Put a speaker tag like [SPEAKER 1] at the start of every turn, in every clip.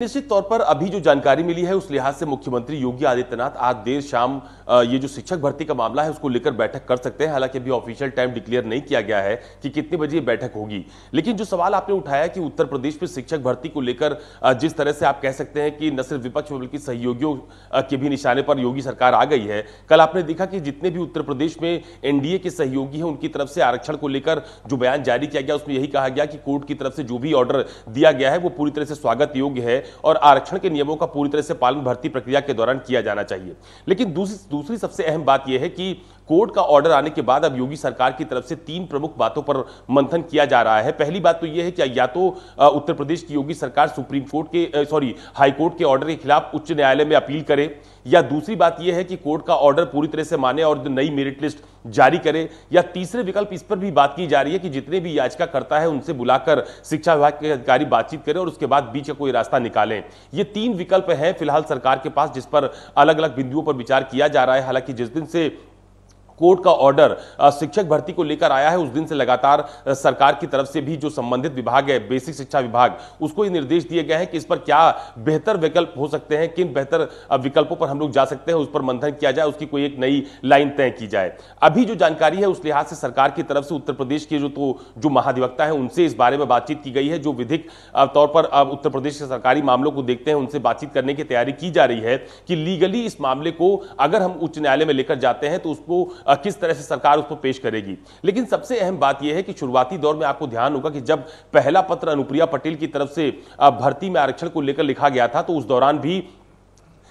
[SPEAKER 1] निश्चित तौर पर अभी जो जानकारी मिली है उस लिहाज से मुख्यमंत्री योगी आदित्यनाथ आज देर शाम ये जो शिक्षक भर्ती का मामला है उसको लेकर बैठक कर सकते हैं। हालांकि अभी ऑफिशियल टाइम डिक्लेयर नहीं किया गया है कि कितने बजे ये बैठक होगी, लेकिन जो सवाल आपने उठाया कि उत्तर प्रदेश में शिक्षक भर्ती को लेकर जिस तरह से आप कह सकते हैं कि न सिर्फ विपक्ष बल्कि सहयोगियों के भी निशाने पर योगी सरकार आ गई है। कल आपने देखा कि जितने भी उत्तर प्रदेश में एनडीए के सहयोगी हैं उनकी तरफ से आरक्षण को लेकर जो बयान जारी किया गया उसमें यही कहा गया कि कोर्ट की तरफ से जो भी ऑर्डर दिया गया है वो पूरी तरह से स्वागत योग्य है और आरक्षण के नियमों का पूरी तरह से पालन भर्ती प्रक्रिया के दौरान किया जाना चाहिए। लेकिन दूसरी सबसे अहम बात यह है कि कोर्ट का ऑर्डर आने के बाद अब योगी सरकार की तरफ से तीन प्रमुख बातों पर मंथन किया जा रहा है। पहली बात तो यह है कि या तो उत्तर प्रदेश की योगी सरकार सुप्रीम कोर्ट के हाई कोर्ट के ऑर्डर के खिलाफ उच्च न्यायालय में अपील करे, या दूसरी बात यह है कि कोर्ट का ऑर्डर पूरी तरह से माने और नई मेरिट लिस्ट जारी करे, या तीसरे विकल्प इस पर भी बात की जा रही है कि जितने भी याचिका करता है उनसे बुलाकर शिक्षा विभाग के अधिकारी बातचीत करें और उसके बाद बीच का कोई रास्ता निकालें। ये तीन विकल्प हैं फिलहाल सरकार के पास जिस पर अलग अलग बिंदुओं पर विचार किया जा रहा है। हालांकि जिस दिन से कोर्ट का ऑर्डर शिक्षक भर्ती को लेकर आया है उस दिन से लगातार सरकार की तरफ से भी जो संबंधित विभाग है बेसिक शिक्षा विभाग उसको ये निर्देश दिए गए हैं कि इस पर क्या बेहतर विकल्प हो सकते हैं, किन बेहतर विकल्पों पर हम लोग जा सकते हैं, उस पर मंथन किया जाए, उसकी कोई एक नई लाइन तय की जाए। अभी जो जानकारी है उस लिहाज से सरकार की तरफ से उत्तर प्रदेश के जो महाधिवक्ता है उनसे इस बारे में बातचीत की गई है। जो विधिक तौर पर उत्तर प्रदेश के सरकारी मामलों को देखते हैं उनसे बातचीत करने की तैयारी की जा रही है कि लीगली इस मामले को अगर हम उच्च न्यायालय में लेकर जाते हैं तो उसको किस तरह से सरकार उसको पेश करेगी। लेकिन सबसे अहम बात यह है कि शुरुआती दौर में आपको ध्यान होगा कि जब पहला पत्र अनुप्रिया पटेल की तरफ से भर्ती में आरक्षण को लेकर लिखा गया था तो उस दौरान भी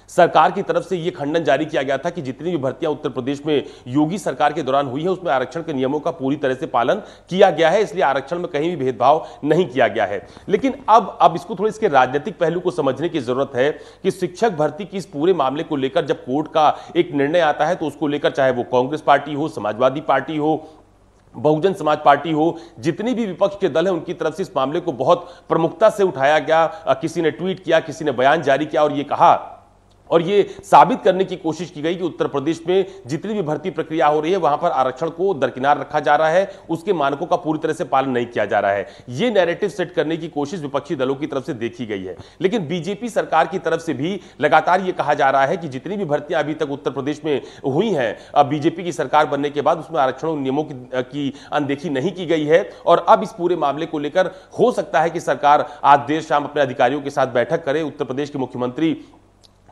[SPEAKER 1] सरकार की तरफ से यह खंडन जारी किया गया था कि जितनी भी भर्तियां उत्तर प्रदेश में योगी सरकार के दौरान हुई है उसमें आरक्षण के नियमों का पूरी तरह से पालन किया गया है, इसलिए आरक्षण में कहीं भी भेदभाव नहीं किया गया है। लेकिन अब इसको थोड़ा इसके राजनीतिक पहलू को समझने की जरूरत है कि शिक्षक भर्ती की इस पूरे मामले को लेकर जब कोर्ट का एक निर्णय आता है तो उसको लेकर चाहे वो कांग्रेस पार्टी हो, समाजवादी पार्टी हो, बहुजन समाज पार्टी हो, जितनी भी विपक्ष के दल हैं उनकी तरफ से इस मामले को बहुत प्रमुखता से उठाया गया। किसी ने ट्वीट किया, किसी ने बयान जारी किया और ये कहा और ये साबित करने की कोशिश की गई कि उत्तर प्रदेश में जितनी भी भर्ती प्रक्रिया हो रही है वहां पर आरक्षण को दरकिनार रखा जा रहा है, उसके मानकों का पूरी तरह से पालन नहीं किया जा रहा है। ये नैरेटिव सेट करने की कोशिश विपक्षी दलों की तरफ से देखी गई है। लेकिन बीजेपी सरकार की तरफ से भी लगातार ये कहा जा रहा है कि जितनी भी भर्तियां अभी तक उत्तर प्रदेश में हुई हैं बीजेपी की सरकार बनने के बाद उसमें आरक्षण नियमों की अनदेखी नहीं की गई है और अब इस पूरे मामले को लेकर हो सकता है कि सरकार आज देर शाम अपने अधिकारियों के साथ बैठक करे। उत्तर प्रदेश के मुख्यमंत्री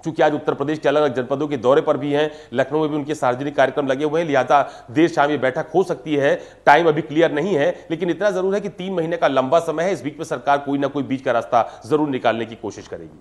[SPEAKER 1] चूंकि आज उत्तर प्रदेश के अलग अलग जनपदों के दौरे पर भी हैं, लखनऊ में भी उनके सार्वजनिक कार्यक्रम लगे हुए हैं, लिहाजा देर शाम ये बैठक हो सकती है। टाइम अभी क्लियर नहीं है, लेकिन इतना जरूर है कि 3 महीने का लंबा समय है, इस बीच में सरकार कोई ना कोई बीच का रास्ता जरूर निकालने की कोशिश करेगी।